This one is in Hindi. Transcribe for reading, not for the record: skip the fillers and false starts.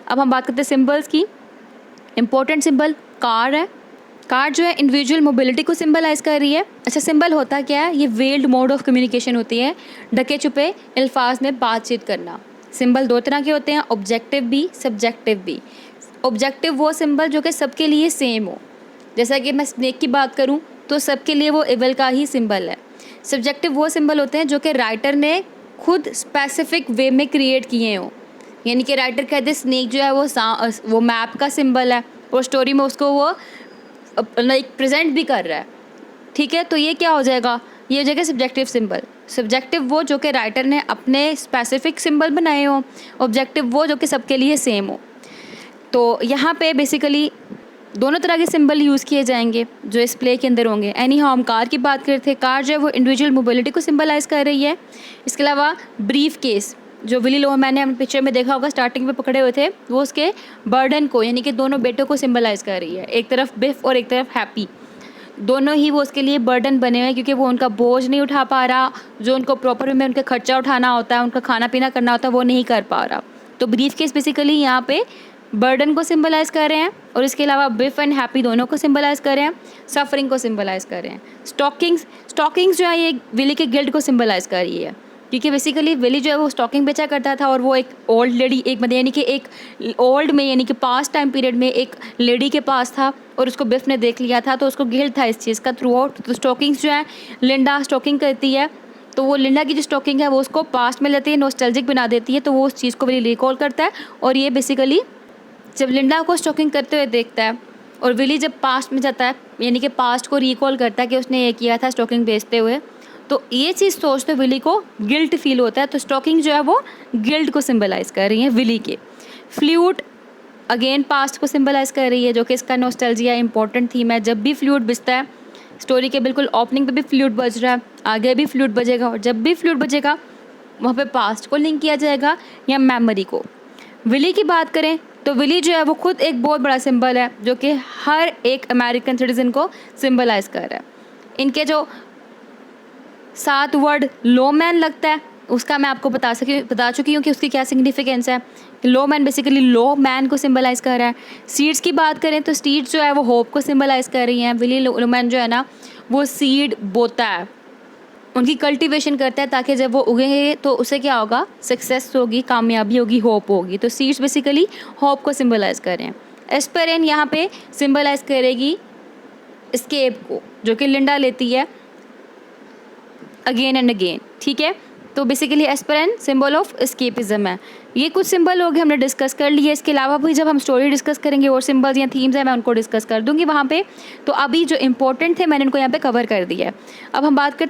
अब हम बात करते हैं सिंबल्स की। इंपॉर्टेंट सिंबल कार है। कार जो है इंडिविजुअल मोबिलिटी को सिंबलाइज कर रही है। अच्छा, सिंबल होता क्या है? ये वेल्ड मोड ऑफ कम्युनिकेशन होती है, ढके छुपे अल्फाज में बातचीत करना। सिंबल दो तरह के होते हैं, ऑब्जेक्टिव भी, सब्जेक्टिव भी। ऑब्जेक्टिव वो सिंबल जो कि सबके लिए सेम हो, जैसा कि मैं स्नेक की बात करूं तो सबके लिए वो एवल का ही सिंबल है। सब्जेक्टिव वो सिंबल होते हैं जो कि राइटर ने खुद स्पेसिफिक वे में क्रिएट किए हों, यानी कि राइटर कहते हैं स्नेक जो है वो मैप का सिंबल है और स्टोरी में उसको वो लाइक प्रेजेंट भी कर रहा है। ठीक है, तो ये क्या हो जाएगा? ये हो जाएगा सब्जेक्टिव सिंबल। सब्जेक्टिव वो जो कि राइटर ने अपने स्पेसिफिक सिंबल बनाए हों, ऑब्जेक्टिव वो जो कि सबके लिए सेम हो। तो यहाँ पे बेसिकली दोनों तरह के सिंबल यूज़ किए जाएंगे जो इस प्ले के अंदर होंगे। एनी हाउ हम कार की बात करते थे, कार जो है वो इंडिविजुअल मोबिलिटी को सिंबलाइज कर रही है। इसके अलावा ब्रीफ केस जो विली लोमैन ने अपने पिक्चर में देखा होगा स्टार्टिंग में पकड़े हुए थे, वो उसके बर्डन को यानी कि दोनों बेटों को सिंबलाइज कर रही है। एक तरफ बिफ और एक तरफ हैप्पी, दोनों ही वो उसके लिए बर्डन बने हुए हैं क्योंकि वो उनका बोझ नहीं उठा पा रहा, जो उनको प्रॉपर वे में उनका खर्चा उठाना होता है, उनका खाना पीना करना होता है, वो नहीं कर पा रहा। तो ब्रीफ केस बेसिकली यहाँ पे बर्डन को सिंबलाइज कर रहे हैं और इसके अलावा बिफ एंड हैप्पी दोनों को सिंबलाइज कर रहे हैं, सफरिंग को सिंबलाइज कर रहे हैं। स्टॉकिंग्स जो है ये विली के गिल्ट को सिंबलाइज कर रही है क्योंकि बेसिकली विली जो है वो स्टॉकिंग बेचा करता था और वो एक ओल्ड लेडी, एक मतलब यानी कि एक ओल्ड में यानी कि पास्ट टाइम पीरियड में एक लेडी के पास था और उसको बिफ ने देख लिया था, तो उसको गिल्ट था इस चीज़ का थ्रू आउट। तो स्टॉकिंग्स जो है, लिंडा स्टॉकिंग करती है तो वो लिंडा की जो स्टॉकिंग है वो उसको पास्ट में लेती है, नॉस्टैल्जिक बना देती है, तो वो उस चीज़ को विली रिकॉल करता है। और ये बेसिकली जब लिंडा को स्टॉकिंग करते हुए देखता है और विली जब पास्ट में जाता है यानी कि पास्ट को रिकॉल करता है कि उसने ये किया था स्टॉकिंग बेचते हुए, तो ये चीज़ सोचते विली को गिल्ट फील होता है। तो स्टॉकिंग जो है वो गिल्ट को सिंबलाइज कर रही है विली के। फ्लूट अगेन पास्ट को सिंबलाइज कर रही है जो कि इसका नॉस्टैल्जिया इंपॉर्टेंट थीम है। जब भी फ्लूट बजता है स्टोरी के बिल्कुल ओपनिंग पे भी फ्लूट बज रहा है, आगे भी फ्लूट बजेगा और जब भी फ्लूट बजेगा वहाँ पे पास्ट को लिंक किया जाएगा या मेमोरी को। विली की बात करें तो विली जो है वो खुद एक बहुत बड़ा सिंबल है जो कि हर एक अमेरिकन सिटीजन को सिंबलाइज कर रहा है। इनके जो 7 वर्ड लो मैन लगता है उसका मैं आपको बता चुकी हूँ कि उसकी क्या सिग्निफिकेंस है। लो मैन बेसिकली लो मैन को सिंबलाइज कर रहा है। सीड्स की बात करें तो सीड्स जो है वो होप को सिंबलाइज कर रही हैं। विली लोमैन जो है ना वो सीड बोता है, उनकी कल्टीवेशन करता है ताकि जब वो उगेंगे तो उसे क्या होगा, सक्सेस होगी, कामयाबी होगी, होप होगी। तो सीड्स बेसिकली होप को सिंबलाइज कर रहे हैं। एस्पेरेन यहाँ पे सिंबलाइज करेगी एस्केप को जो कि लिंडा लेती है अगेन एंड अगेन। ठीक है, तो बेसिकली एस्पेरेन सिंबल ऑफ एस्केपिज्म है। ये कुछ सिंबल हो गए हमने डिस्कस कर लिए। इसके अलावा भी जब हम स्टोरी डिस्कस करेंगे और सिंबल्स या थीम्स हैं मैं उनको डिस्कस कर दूंगी वहाँ पे। तो अभी जो इंपॉर्टेंट थे मैंने उनको यहाँ पे कवर कर दिया है। अब हम बात करते